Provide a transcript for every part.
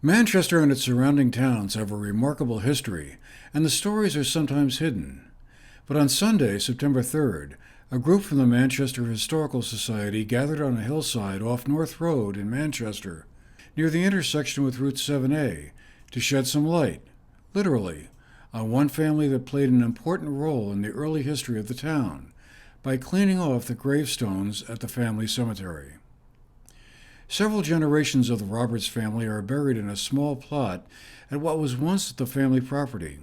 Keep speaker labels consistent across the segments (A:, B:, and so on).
A: Manchester and its surrounding towns have a remarkable history, and the stories are sometimes hidden. But on Sunday, September 3rd, a group from the Manchester Historical Society gathered on a hillside off North Road in Manchester, near the intersection with Route 7A, to shed some light, literally, on one family that played an important role in the early history of the town, by cleaning off the gravestones at the family cemetery. Several generations of the Roberts family are buried in a small plot at what was once the family property.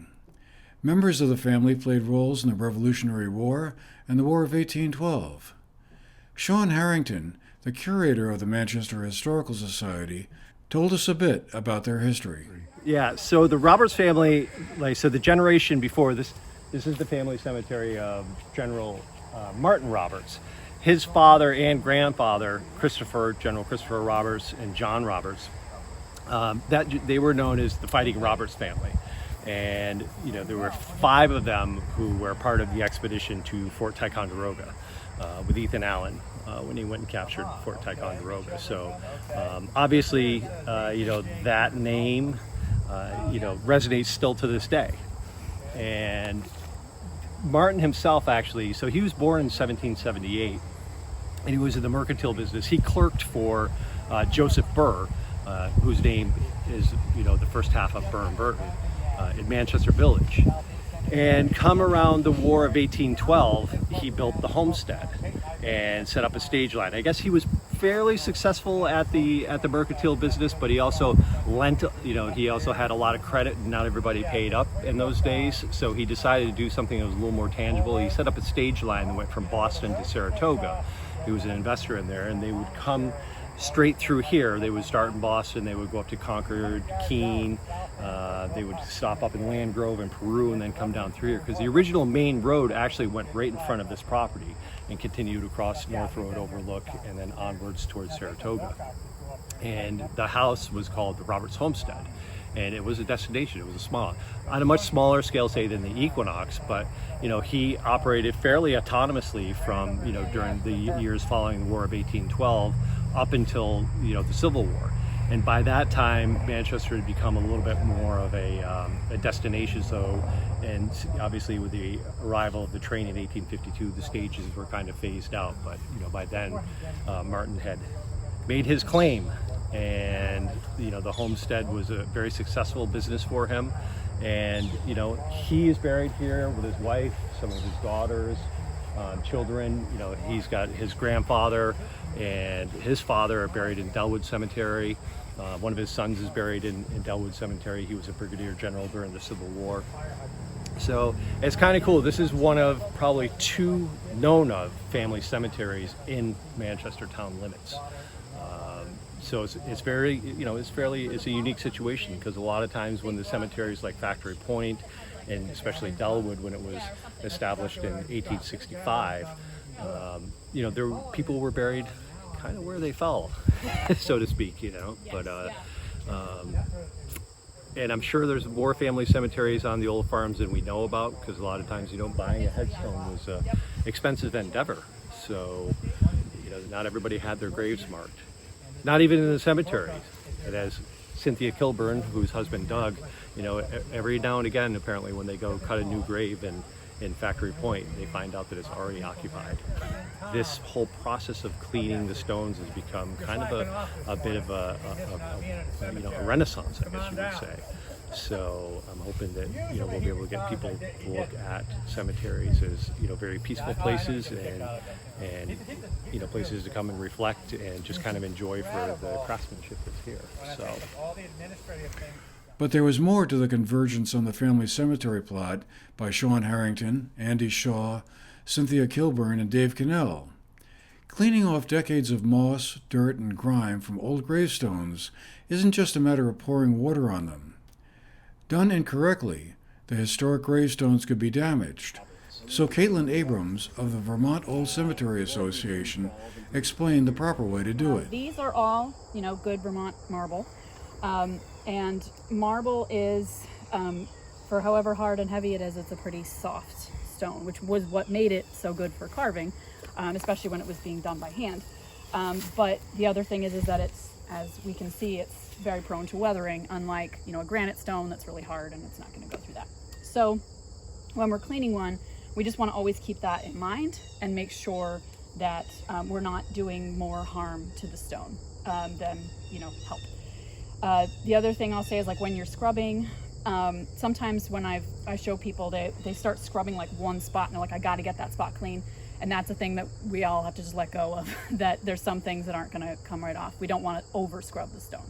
A: Members of the family played roles in the Revolutionary War and the War of 1812. Sean Harrington, the curator of the Manchester Historical Society, told us a bit about their history.
B: Yeah, so the Roberts family, the generation before this is the family cemetery of General Martin Roberts. His father and grandfather, General Christopher Roberts and John Roberts, they were known as the Fighting Roberts family. And, there were 5 of them who were part of the expedition to Fort Ticonderoga with Ethan Allen when he went and captured Fort Ticonderoga. So obviously, that name, resonates still to this day. And Martin himself, actually, so he was born in 1778. And he was in the mercantile business. He clerked for Joseph Burr, whose name is, the first half of Burr and Burton, in Manchester Village. And come around the War of 1812, he built the homestead and set up a stage line. I guess he was fairly successful at the mercantile business, but he also lent, he also had a lot of credit, and not everybody paid up in those days. So he decided to do something that was a little more tangible. He set up a stage line that went from Boston to Saratoga. He was an investor in there, and they would come straight through here. They would start in Boston, they would go up to Concord, Keene, they would stop up in Land Grove and Peru, and then come down through here, because the original main road actually went right in front of this property and continued across North Road Overlook and then onwards towards Saratoga. And the house was called the Roberts Homestead, and it was a destination. It was on a much smaller scale, say, than the Equinox, but he operated fairly autonomously from during the years following the War of 1812 up until the Civil War. And by that time, Manchester had become a little bit more of a destination. So, and obviously with the arrival of the train in 1852, the stages were kind of phased out. But by then, Martin had made his claim, and the homestead was a very successful business for him. And he is buried here with his wife, some of his daughters, children. He's got his grandfather and his father are buried in Dellwood Cemetery. One of his sons is buried in Dellwood Cemetery. He was a brigadier general during the Civil War. So it's kind of cool. This is one of probably 2 known of family cemeteries in Manchester town limits. So it's very, it's a unique situation, because a lot of times when the cemeteries like Factory Point, and especially Dellwood, when it was established in 1865, people were buried kind of where they fell, so to speak, but and I'm sure there's more family cemeteries on the old farms than we know about, because a lot of times, buying a headstone was an expensive endeavor. So, not everybody had their graves marked. Not even in the cemetery. And as Cynthia Kilburn, whose husband Doug, every now and again, apparently, when they go cut a new grave in Factory Point, they find out that it's already occupied. This whole process of cleaning the stones has become kind of a bit of a renaissance, I guess you would say. So I'm hoping that we'll be able to get people to look at cemeteries as very peaceful places, and places to come and reflect and just kind of enjoy for the craftsmanship that's here. So.
A: But there was more to the convergence on the family cemetery plot by Sean Harrington, Andy Shaw, Cynthia Kilburn, and Dave Cannell. Cleaning off decades of moss, dirt, and grime from old gravestones isn't just a matter of pouring water on them. Done incorrectly, the historic gravestones could be damaged. So Caitlin Abrams of the Vermont Old Cemetery Association explained the proper way to do it.
C: These are all, good Vermont marble. And marble is, for however hard and heavy it is, it's a pretty soft stone, which was what made it so good for carving, especially when it was being done by hand. But the other thing is that it's, as we can see, it's very prone to weathering, unlike, a granite stone that's really hard and it's not going to go through that. So when we're cleaning one, we just want to always keep that in mind and make sure that we're not doing more harm to the stone than, help. The other thing I'll say is, like, when you're scrubbing, sometimes when I show people, they start scrubbing like one spot and they're like, I got to get that spot clean. And that's a thing that we all have to just let go of, that there's some things that aren't going to come right off. We don't want to over scrub the stone.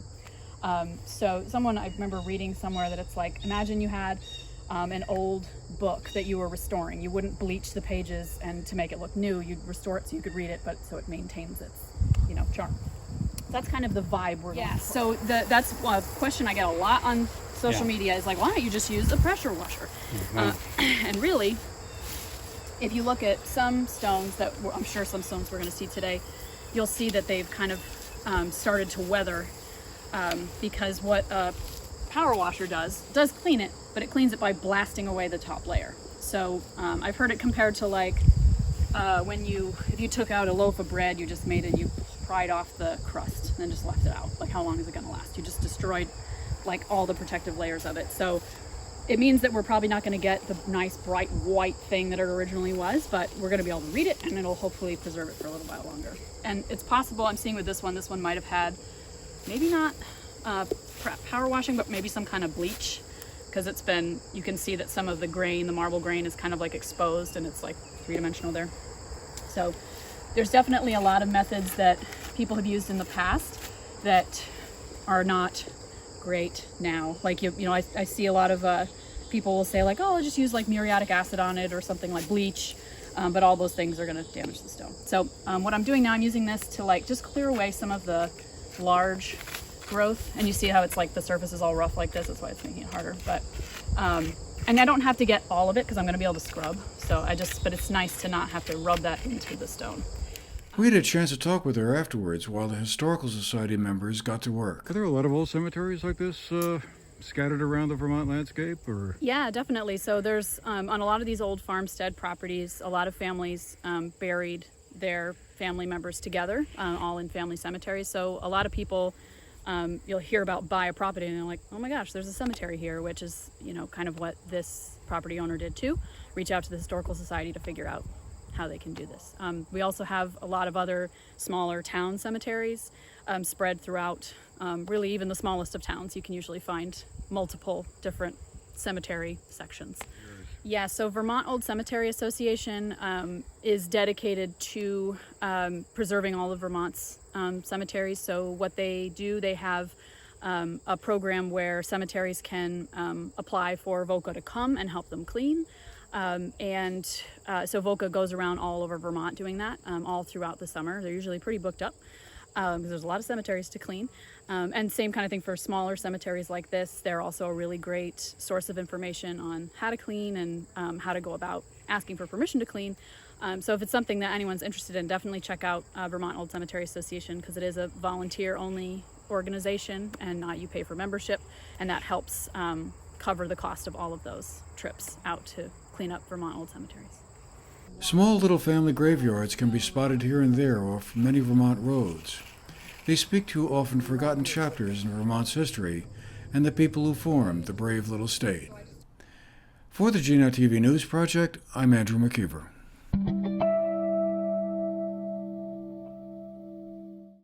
C: So I remember reading somewhere that it's like, imagine you had an old book that you were restoring. You wouldn't bleach the pages and to make it look new. You'd restore it so you could read it, but so it maintains its, charm. That's kind of the vibe we're going for. So that's a question I get a lot on social media is like, why don't you just use a pressure washer? And really, if you look at some stones that I'm sure some stones we're going to see today, you'll see that they've kind of started to weather because what a power washer does clean it, but it cleans it by blasting away the top layer. So I've heard it compared to like if you took out a loaf of bread, you just made it, you pried off the crust and then just left it out. Like, how long is it going to last? You just destroyed like all the protective layers of it. So it means that we're probably not going to get the nice bright white thing that it originally was, but we're going to be able to read it and it'll hopefully preserve it for a little while longer. And it's possible, I'm seeing with this one might have had maybe not power washing, but maybe some kind of bleach, because you can see that some of the grain, the marble grain, is kind of like exposed and it's like three-dimensional there. So there's definitely a lot of methods that people have used in the past that are not great now. Like, I see a lot of people will say like, oh, I'll just use like muriatic acid on it or something like bleach, but all those things are going to damage the stone. So what I'm doing now, I'm using this to like just clear away some of the large growth, and you see how it's like the surface is all rough like this. That's why it's making it harder. But and I don't have to get all of it because I'm going to be able to scrub. But it's nice to not have to rub that into the stone.
A: We had a chance to talk with her afterwards while the Historical Society members got to work. Are there a lot of old cemeteries like this scattered around the Vermont landscape? Or?
C: Yeah, definitely. So there's, on a lot of these old farmstead properties, a lot of families buried their family members together, all in family cemeteries. So a lot of people, you'll hear about buy a property and they're like, oh my gosh, there's a cemetery here, which is, kind of what this property owner did too. Reach out to the Historical Society to figure out how they can do this. We also have a lot of other smaller town cemeteries spread throughout, really even the smallest of towns. You can usually find multiple different cemetery sections. Yeah, so Vermont Old Cemetery Association is dedicated to preserving all of Vermont's cemeteries. So what they do, they have a program where cemeteries can apply for VOCA to come and help them clean. So VOCA goes around all over Vermont doing that all throughout the summer. They're usually pretty booked up because there's a lot of cemeteries to clean. And same kind of thing for smaller cemeteries like this. They're also a really great source of information on how to clean and how to go about asking for permission to clean. So if it's something that anyone's interested in, definitely check out Vermont Old Cemetery Association, because it is a volunteer-only organization and you pay for membership, and that helps cover the cost of all of those trips out to clean up Vermont old cemeteries.
A: Small little family graveyards can be spotted here and there off many Vermont roads. They speak to often forgotten chapters in Vermont's history and the people who formed the brave little state. For the GNAT-TV News Project, I'm Andrew McKeever.